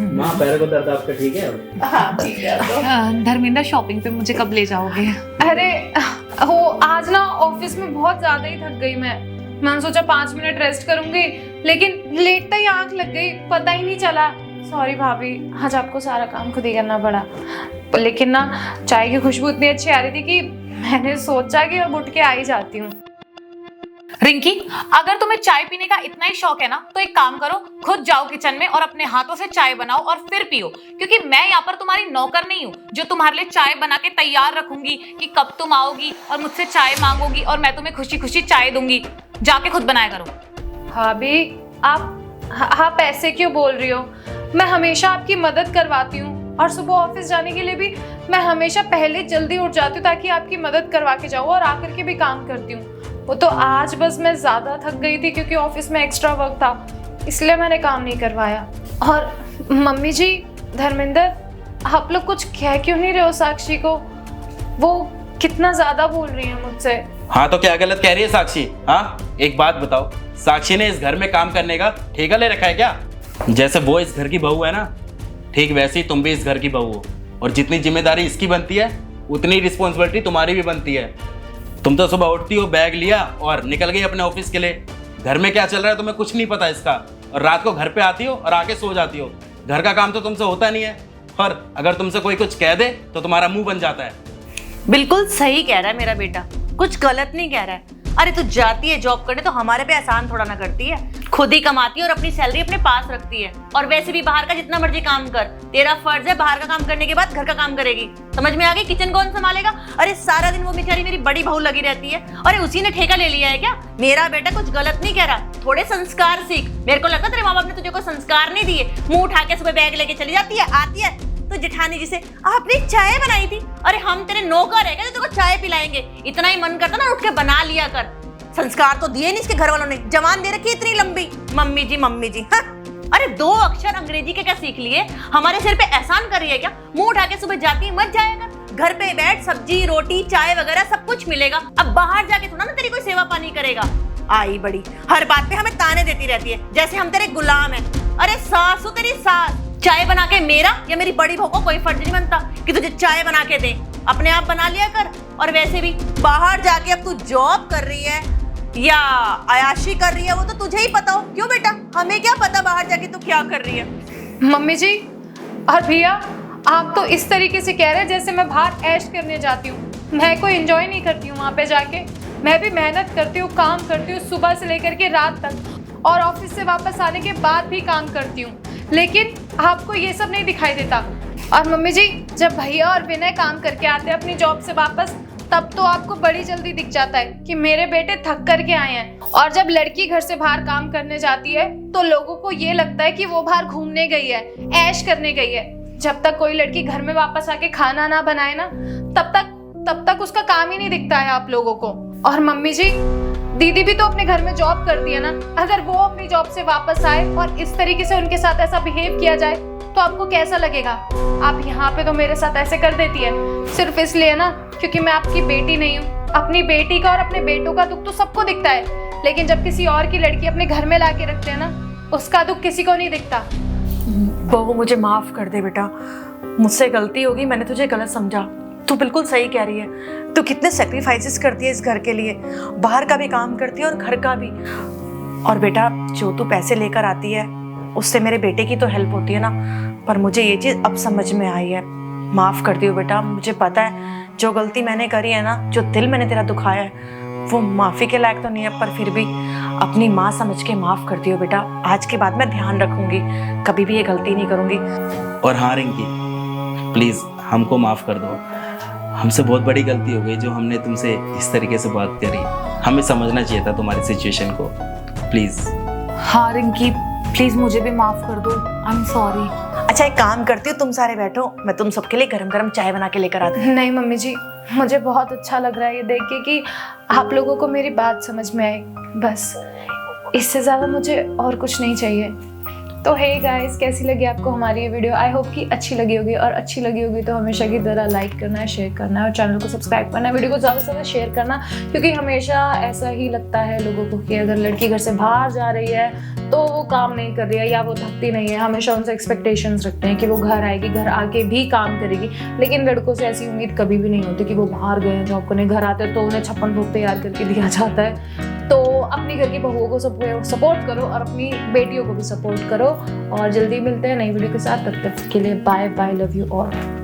माँ पैर को दर्द आपका ठीक है अब? हाँ ठीक है तो। धर्मेंद्र शॉपिंग पे मुझे कब ले जाओगे? अरे वो आज ना ऑफिस में बहुत ज्यादा ही थक गई मैंने सोचा 5 मिनट रेस्ट करूंगी, लेकिन लेटते ही आंख लग गई, पता ही नहीं चला। सॉरी भाभी, आज आपको सारा काम खुद ही करना पड़ा। लेकिन ना चाय की खुशबू इतनी अच्छी आ रही थी कि मैंने सोचा कि अब उठ के आ ही जाती हूँ। रिंकी, अगर तुम्हें चाय पीने का इतना ही शौक है ना तो एक काम करो, खुद जाओ किचन में और अपने हाथों से चाय बनाओ और फिर पियो, क्योंकि मैं यहाँ पर तुम्हारी नौकर नहीं हूँ जो तुम्हारे लिए चाय बना के तैयार रखूंगी कि कब तुम आओगी और मुझसे चाय मांगोगी और मैं तुम्हें खुशी खुशी चाय दूंगी। जाके खुद बनाया करो। भाभी आप ऐसे क्यों बोल रही हो? मैं हमेशा आपकी मदद करवाती हूँ और सुबह ऑफिस जाने के लिए भी मैं हमेशा पहले जल्दी उठ जाती हूँ ताकि आपकी मदद करवा के जाऊँ और आकर के भी काम करती हूँ। वो तो आज बस मैं ज्यादा थक गई थी क्योंकि ऑफिस में एक्स्ट्रा वर्क था, इसलिए मैंने काम नहीं करवाया। और मम्मी जी, धर्मेंद्र, आप लोग कुछ कह क्यों नहीं रहे हो साक्षी को? वो कितना ज्यादा बोल रही है मुझसे। हाँ तो क्या गलत कह रही है साक्षी? हाँ एक बात बताओ, साक्षी ने इस घर में काम करने का ठेका ले रखा है क्या? जैसे वो इस घर की बहू है ना, ठीक वैसे ही तुम भी इस घर की बहू हो, और जितनी जिम्मेदारी इसकी बनती है उतनी रिस्पॉन्सिबिलिटी तुम्हारी भी बनती है। तुम तो सुबह उठती हो, बैग लिया और निकल गई अपने ऑफिस के लिए। घर में क्या चल रहा है तुम्हें कुछ नहीं पता इसका, और रात को घर पे आती हो और आके सो जाती हो। घर का काम तो तुमसे होता नहीं है, और अगर तुमसे कोई कुछ कह दे तो तुम्हारा मुंह बन जाता है। बिल्कुल सही कह रहा है मेरा बेटा, कुछ गलत नहीं कह रहा है। अरे तू जाती है जॉब करने तो हमारे पे एहसान थोड़ा ना करती है, खुद ही कमाती है और अपनी सैलरी अपने पास रखती है। और वैसे भी बाहर का जितना मर्जी काम कर, तेरा फर्ज है बाहर का काम करने के बाद घर का काम करेगी। समझ में आ गई? किचन कौन संभालेगा? अरे सारा दिन वो बेचारी मेरी बड़ी बहू लगी रहती है। अरे उसी ने ठेका ले लिया है क्या? मेरा बेटा कुछ गलत नहीं कह रहा, थोड़े संस्कार सीख। मेरे को लगता तेरे माँ बाप ने तुझे कोई संस्कार नहीं दिए। मुंह उठा के सुबह बैग लेके चली जाती है, आती है तो जेठानी जी से आपने चाय बनाई थी। अरे हम तेरे नौकर है क्या जो तेरे को चाय पिलाएंगे? इतना ही मन करता ना उठ के बना लिया कर। संस्कार तो दिए नहीं इसके घर वालों ने, जवान दे रखी इतनी लंबी, मम्मी जी हाँ। अरे 2 अक्षर अंग्रेजी के क्या सीख लिए? हमारे सिर पे एहसान कर रही है क्या? मुंह उठा के सुबह जाती मत जाया कर, घर पे बैठ, सब्जी रोटी चाय वगैरह सब कुछ मिलेगा। अब बाहर जाके थोड़ा ना तेरी कोई सेवा पानी करेगा। आई बड़ी हर बात पे हमें ताने देती रहती है जैसे हम तेरे गुलाम हैं। अरे सासू तेरी सास, चाय बना के मेरा या मेरी बड़ी बहू को कोई फर्ज नहीं बनता कि तुझे चाय बना के दे, अपने आप बना लिया कर। और वैसे भी बाहर जाके अब तू जॉब कर रही है या अयाशी कर रही है वो तो तुझे ही पता हो। क्यों बेटा, हमें क्या पता बाहर जाके तू क्या कर रही है? मम्मी जी और भैया, आप तो इस तरीके से कह रहे हैं जैसे मैं बाहर ऐश करने जाती हूँ। मैं कोई एंजॉय नहीं करती हूँ वहाँ पे जाके। मैं भी मेहनत करती हूँ, काम करती हूँ सुबह से लेकर के रात तक, और ऑफिस से वापस आने के बाद भी काम करती हूँ, लेकिन आपको ये सब नहीं दिखाई देता। और मम्मी जी, जब भैया और विनय काम करके आते हैं अपनी जॉब से वापस, तब तो आपको बड़ी जल्दी दिख जाता है कि मेरे बेटे थक करके आए हैं। और जब लड़की घर से बाहर काम करने जाती है तो लोगों को ये लगता है कि वो बाहर घूमने गई है, ऐश करने गई है। जब तक कोई लड़की घर में वापस आके खाना ना बनाए ना, तब तक उसका काम ही नहीं दिखता है आप लोगों को। और मम्मी जी, दीदी भी तो अपने घर में जॉब करती है ना। अगर वो अपनी जॉब से वापस आए और इस तरीके से उनके साथ ऐसा बिहेव किया जाए तो आपको कैसा लगेगा? आप यहाँ पे तो मेरे साथ ऐसे कर देती है सिर्फ इसलिए ना क्योंकि मैं आपकी बेटी नहीं हूँ। अपनी बेटी का और अपने बेटों का दुख तो सबको दिखता है, लेकिन जब किसी और की लड़की अपने घर में लाके रखते हैं ना, उसका दुख किसी को नहीं दिखता। बहू मुझे माफ कर दे बेटा, मुझसे गलती होगी, मैंने तुझे गलत समझा। तू बिल्कुल सही कह रही है, तू कितने सेक्रीफाइसेस करती है इस घर के लिए, बाहर का भी काम करती है और घर का भी। और बेटा जो तू पैसे लेकर आती है उससे मेरे बेटे की तो हेल्प होती है ना, पर मुझे ये चीज़ अब समझ में आई है। माफ़ कर दियो बेटा, मुझे पता है जो गलती मैंने करी है ना, जो दिल मैंने तेरा दुखाया है वो माफ़ी के लायक तो नहीं है, पर फिर भी अपनी माँ समझ के माफ़ कर दियो बेटा। आज के बाद मैं ध्यान रखूंगी, कभी भी ये गलती नहीं करूंगी। और हाँ रिंकी, प्लीज़ हमको माफ़ कर दो, हमसे बहुत बड़ी गलती हो गई जो हमने तुमसे इस तरीके से बात करी। हमें समझना चाहिए था तुम्हारी सिचुएशन को, प्लीज़। हाँ रिंकी, प्लीज मुझे भी माफ कर दो, आई एम सॉरी। अच्छा एक काम करती हूँ, तुम सारे बैठो, मैं तुम सबके लिए गरम गरम चाय बना के लेकर आती हूँ। नहीं मम्मी जी, मुझे बहुत अच्छा लग रहा है ये देख के कि आप लोगों को मेरी बात समझ में आई। बस इससे ज़्यादा मुझे और कुछ नहीं चाहिए। तो हे गाइस, कैसी लगी आपको हमारी ये वीडियो? आई होप कि अच्छी लगी होगी, और अच्छी लगी होगी तो हमेशा की तरह लाइक करना है, शेयर करना है और चैनल को सब्सक्राइब करना है, वीडियो को ज़्यादा से ज़्यादा शेयर करना, क्योंकि हमेशा ऐसा ही लगता है लोगों को कि अगर लड़की घर से बाहर जा रही है तो वो काम नहीं कर रही है या वो थकती नहीं है। हमेशा उनसे एक्सपेक्टेशंस रखते हैं कि वो घर आएगी, घर आके भी काम करेगी, लेकिन लड़कों से ऐसी उम्मीद कभी भी नहीं होती कि वो बाहर गए हैं जॉब करने, घर आते हैं तो उन्हें 56 भोग तैयार करके दिया जाता है। तो अपनी घर की बहुओं को सपोर्ट करो और अपनी बेटियों को भी सपोर्ट करो, और जल्दी मिलते हैं नई वीडियो के साथ। तब तक के लिए bye bye, love you all.